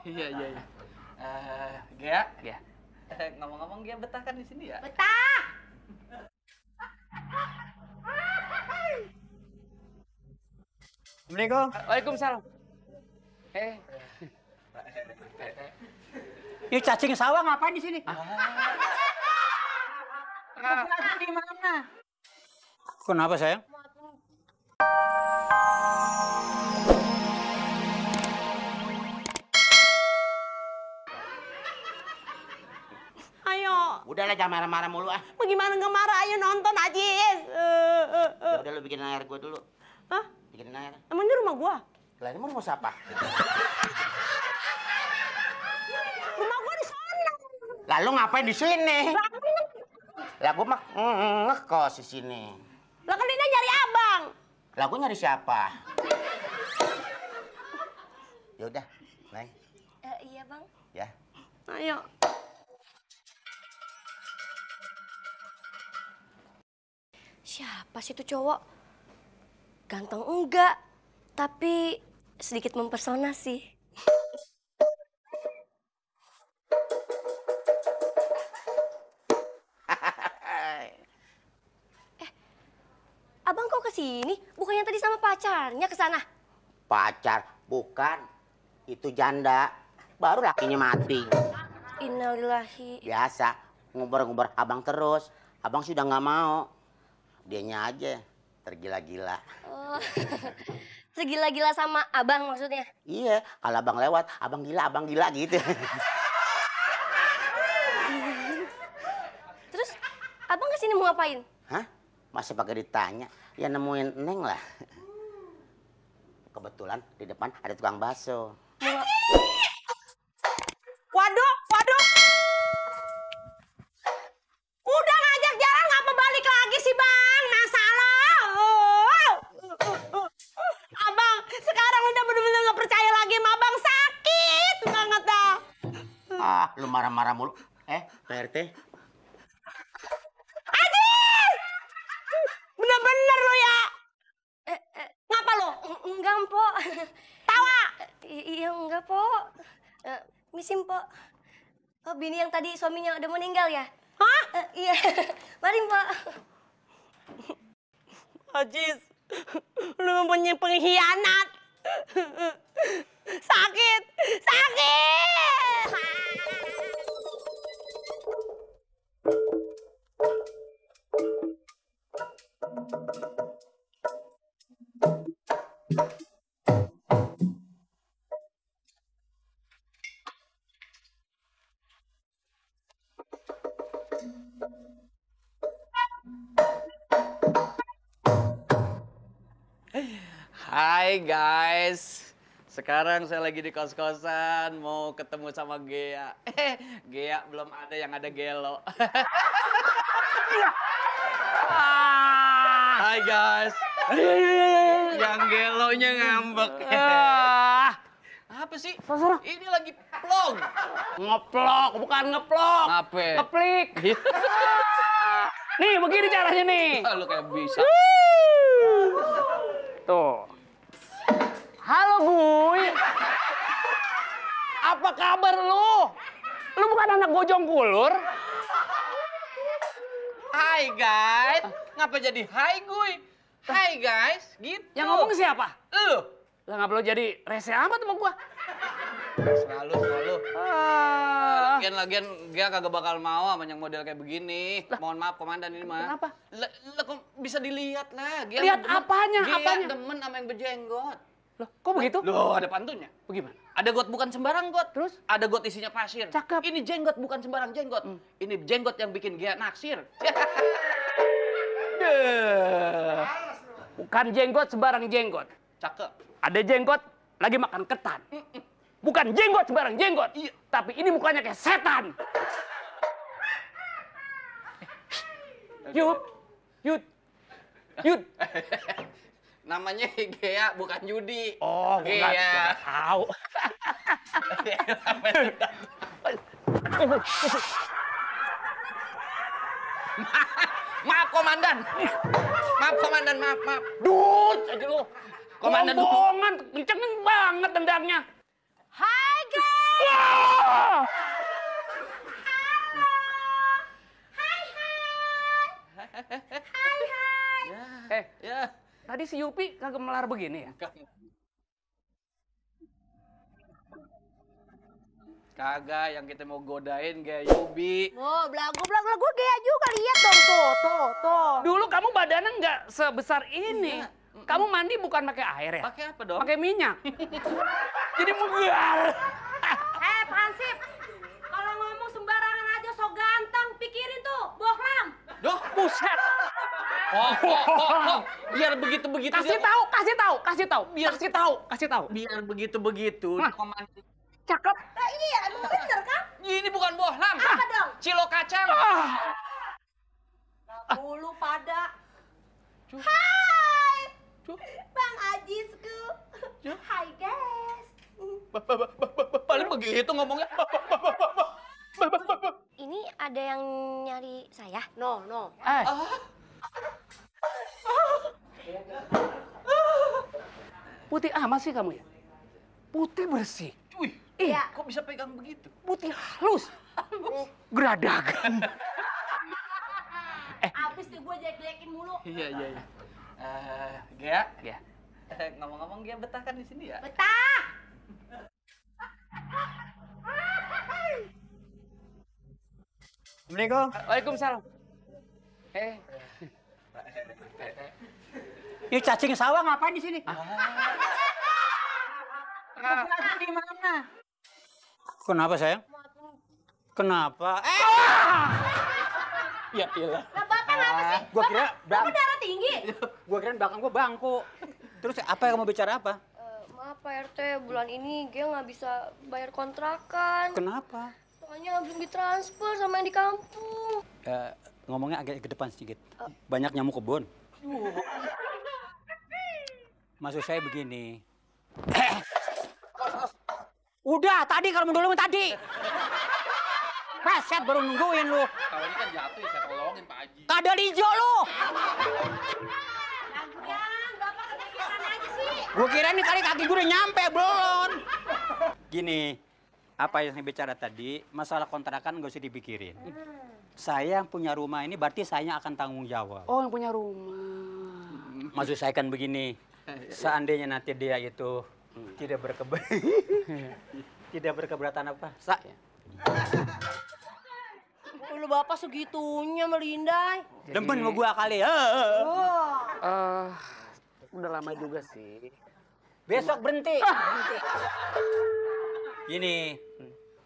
Iya. Gea? Gea. Ngomong-ngomong Gea betah kan di sini ya? Betah! Assalamualaikum. Waalaikumsalam. Ini cacing sawah ngapain di sini? Belajar di mana? Kenapa sayang? Ayo. Udahlah jangan marah-marah mulu ah. Bagaimana nggak marah? Ayo nonton Ajis. Ya udah lu bikin air gua dulu. Hah? Bikin air. Emang ini rumah gua? Lah ini mau siapa? Rumah gua di sana. Lalu ngapain di sini? Lah gua mah ngekos di sini. Lah kan dia nyari abang. Lah gua nyari siapa? Ya udah, Neng. Iya bang. Ya. Ayo. Siapa sih itu cowok? Ganteng enggak, tapi sedikit mempesona sih. Abang kok kesini? Bukannya tadi sama pacarnya ke sana? Pacar, bukan. Itu janda. Baru lakinya mati. Innalillahi. Biasa, ngubar-ngubar abang terus. Abang sudah nggak mau. Dianya aja tergila-gila. Oh, tergila-gila sama abang maksudnya? Iya, kalau abang lewat, abang gila gitu. Terus abang kesini mau ngapain? Hah? Masa pakai ditanya? Ya nemuin Neng lah. Kebetulan di depan ada tukang bakso. Waduh. Udah ngajak jalan ngapa balik lagi sih bang? Masalah. Abang sekarang udah bener-bener nggak percaya lagi sama abang, sakit banget dah. Ah, lu marah-marah mulu. PRT. Ajis! Bener-bener lo ya. Ngapa lo? Enggak, Mpok. Tawa. Iya, enggak, Pok. Misi, Mpok. Oh, bini yang tadi suaminya udah meninggal ya? Hah? Iya. Mari, Mpok. Ajis, lu mempunyai pengkhianat. Sakit. Hai guys, sekarang saya lagi di kos-kosan mau ketemu sama Gea. Gea belum ada, yang ada Gelo. Hai guys, yang Gelonya ngambek. Apa sih? Ini lagi vlog. Ngeplok, bukan ngeplok. Apa? Ngeplik. Nih, begini caranya nih. Lu kayak bisa. Tuh. Halo, Buy. Apa kabar lu? Lu bukan anak Gojong Kulur? Hai guys, ngapa jadi hai gue? Hai guys, gitu. Yang ngomong siapa? Lu. Lah nggak perlu jadi rese amat sama gua. Selalu. Lagian dia kagak bakal mau sama yang model kayak begini. Mohon maaf komandan, ini mah. Kenapa? Lah kok bisa dilihat lah. Gia Lihat apanya? Dia demen sama yang berjenggot. Loh, kok begitu? Loh, ada pantunnya. Bagaimana? Ada got bukan sembarang got. Terus? Ada got isinya pasir. Cakep. Ini jenggot bukan sembarang jenggot. Ini jenggot yang bikin Gia naksir. Bukan jenggot sembarang jenggot. Cakep. Ada jenggot lagi makan ketan. Bukan jenggot sembarang jenggot. Iya. Tapi ini mukanya kayak setan. Yud. Namanya Gea, bukan Yudi. Oh, gua nggak tahu. Maaf komandan. Maaf. Dut aja lu. Komandan Bohongan, kenceng banget tendangnya. Hai guys. Wah! Ya. Tadi si Yupi kagak melar begini ya? Kagak, yang kita mau godain kayak Yubi. Oh, belagu gue gaya juga, lihat dong tuh. Dulu kamu badannya nggak sebesar ini. Iya. Kamu mandi bukan pakai air ya? Pakai apa dong? Pakai minyak. Jadi mugar. Pak Hansip, kalau ngomong sembarangan aja so ganteng, pikirin tuh, bohlam. Doh, Buset. oh. Biar begitu-begitu. Kasih tahu. Biar begitu-begitu. Hah? Mandi. Cakep. Nah iya, emang bener kan? Ini bukan bohlam. Apa dong? Cilo kacang. Dulu pada. Hai, Bang Ajisku. Hai guys. Paling begitu ngomongnya. Ini ada yang nyari saya? No. Putih amat sih kamu ya? Putih bersih. Wih, Iya. kok bisa pegang begitu? Putih halus. Geradagan. Abis tuh gue jelek-jelekin mulu. Iya. Gea, Ya. ngomong-ngomong Gea betah kan di sini ya? Betah. Assalamualaikum. Waalaikumsalam. Ini cacing sawah ngapain di sini? Di mana? Kenapa sayang? Kenapa? Ya ilah. Nah, Bapak ngapa sih? Gua kira Bapak darah tinggi. gua kira belakang gua bangku. Terus apa yang mau bicara apa? Maaf Pak RT, bulan ini Gia nggak bisa bayar kontrakan. Kenapa? Soalnya belum ditransfer sama yang di kampung. Ngomongnya agak ke depan sedikit. Banyak nyamuk kebun. Maksud saya begini. Udah, tadi kalau mau dulu tadi. Reset baru nungguin lu. Kalau ini kan jatuh ya saya tolongin Pak Haji. Kadal hijau lu. Lagian, Bapak kepikiran aja sih. Gua kira nih kali kaki gue udah nyampe belum. Gini, apa yang saya bicara tadi, masalah kontrakan gak usah dipikirin. Saya yang punya rumah ini berarti saya akan tanggung jawab. Oh, yang punya rumah. Maksud saya kan begini, seandainya nanti dia itu tidak tidak berkeberatan apa? Lu Bapak segitunya melindai. Demen sama gua kali. Udah lama juga sih. Besok berhenti.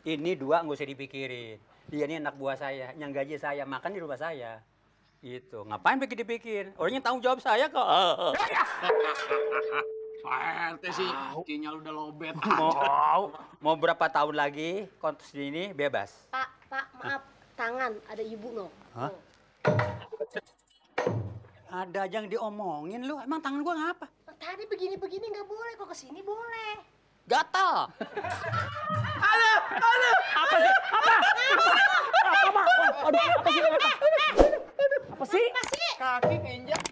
Ini dua nggak usah dipikirin. Dia ini anak buah saya, yang gaji saya, makan di rumah saya. Gitu. Ngapain pikir-pikir? Orangnya tanggung jawab saya kok. Pak RT sih, sinyal udah lobet. Mau berapa tahun lagi kontes ini bebas. Pak, maaf. Tangan, ada ibu no. Hah? Ada aja yang diomongin lu. Emang tangan gua ngapa? Tadi begini-begini nggak boleh, kok kesini boleh. Gatal. Apa sih? Kaki keinjak.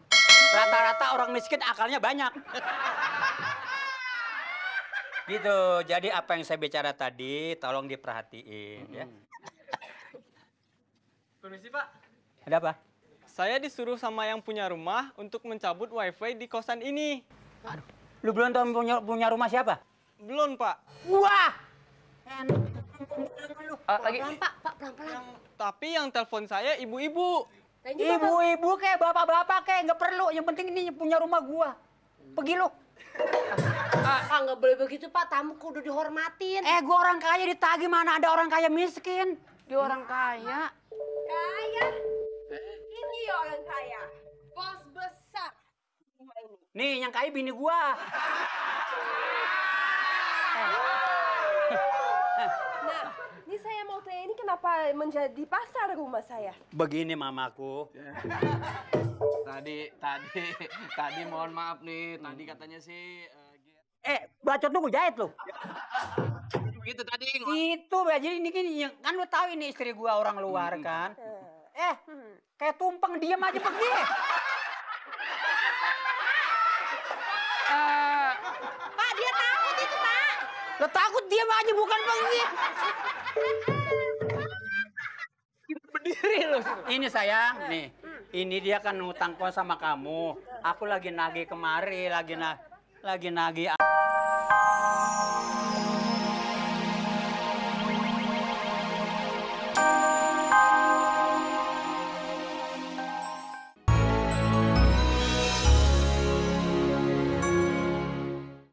Rata-rata orang miskin akalnya banyak. Gitu. Jadi apa yang saya bicara tadi tolong diperhatiin ya. Permisi Pak, Ada apa? saya disuruh sama yang punya rumah untuk mencabut wifi di kosan ini. Lu belum tahu punya rumah siapa? Belum Pak. Wah. Lagi. Tapi yang telepon saya ibu-ibu. Ibu-ibu kayak bapak-bapak kayak nggak perlu. Yang penting ini punya rumah gua. Pergi lu. Nggak boleh begitu Pak, tamu kudu dihormatin. Gua orang kaya ditagih, mana ada orang kaya miskin. Dia orang kaya. Kaya. Ini ya orang kaya. Bos besar. Nih yang kaya bini gua. Nah, ini saya mau tanya, ini kenapa menjadi pasar rumah saya? Begini mamaku. Tadi mohon maaf nih. Tadi katanya sih Bacot lu gua jahit lu. begitu tadi. Itu jadi ini kan lu tahu ini istri gua orang luar kan. Kayak tumpeng diam aja begini. Pak, dia takut itu, Pak. Lo takut diam aja bukan pengen. Berdiri lu. Ini sayang, nih. Ini dia kan ngutang kos sama kamu. Aku lagi nagih kemari, lagi nagih.